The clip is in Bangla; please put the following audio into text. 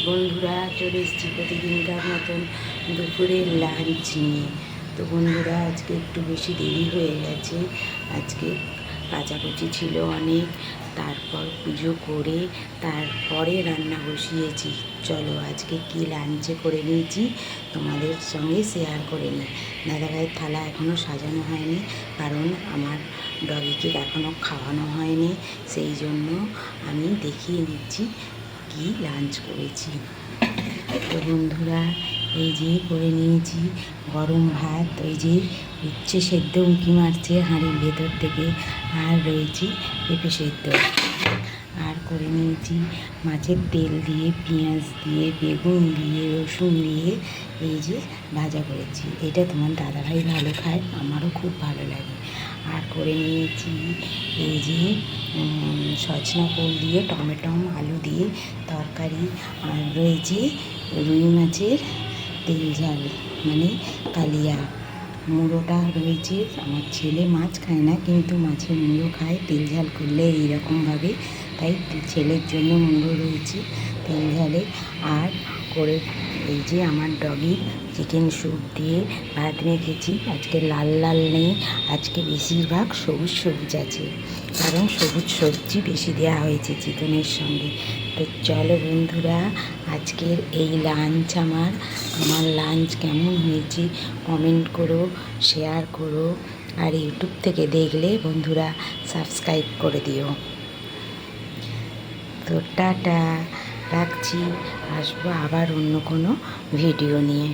বন্ধুরা, চলে এসেছি প্রতিদিনকার মতন দুপুরের লাঞ্চ নিয়ে। তো বন্ধুরা, আজকে একটু বেশি দেরি হয়ে গেছে। আজকে কাচাকুচি ছিল অনেক, তারপর পুজো করে তারপরে রান্না বসিয়েছি। চলো আজকে কি লাঞ্চে করে নিয়েছি তোমাদের সঙ্গে শেয়ার করে নিই। দাদাভাইয়ের থালা এখনও সাজানো হয়নি, কারণ আমার ডগিকে এখনও খাওয়ানো হয়নি, সেই জন্য আমি দেখিয়ে নিচ্ছি কি লাঞ্চ করেছি। তো বন্ধুরা, এই যে করে নিয়েছি গরম ভাত, ওই যে উচ্ছে সেদ্ধ উঁকি মারছে হাঁড়ির ভেতর থেকে, আর রয়েছে পেঁপে সেদ্ধ, আর করে নিয়েছি মাছের তেল দিয়ে, পেঁয়াজ দিয়ে, বেগুন দিয়ে, রসুন দিয়ে এই যে ভাজা করেছি। এটা তোমার দাদাভাই ভালো খায়, আমারও খুব ভালো লাগে। আর করে নিয়েছি এই যে সজনা ফুল দিয়ে, টমেটো আলু দিয়ে তরকারি, আর রয়েছে রুই মাছের তেল ঝাল মানে কালিয়া। মুড়োটা রয়েছে, আমার ছেলে মাছ খায় না, কিন্তু মাছের মুড়ো খায় তেল ঝাল করলে এইরকমভাবে, তাই ছেলের জন্য মুড়ো রয়েছে তেল ঝালে। আর করে এই যে আমার ডগির চিকেন স্যুপ দিয়ে ভাত মেখেছি। আজকে লাল লাল নেই, আজকে বেশিরভাগ সবুজ সবুজ আছে, কারণ সবুজ সবজি বেশি দেওয়া হয়েছে চিকেনের সঙ্গে। তো চলো বন্ধুরা, আজকের এই লাঞ্চ আমার লাঞ্চ কেমন হয়েছে কমেন্ট করো, শেয়ার করো, আর ইউটিউব থেকে দেখলে বন্ধুরা সাবস্ক্রাইব করে দিও। তো টাটা, রাখছি, আসবো আবার অন্য কোনো ভিডিও নিয়ে।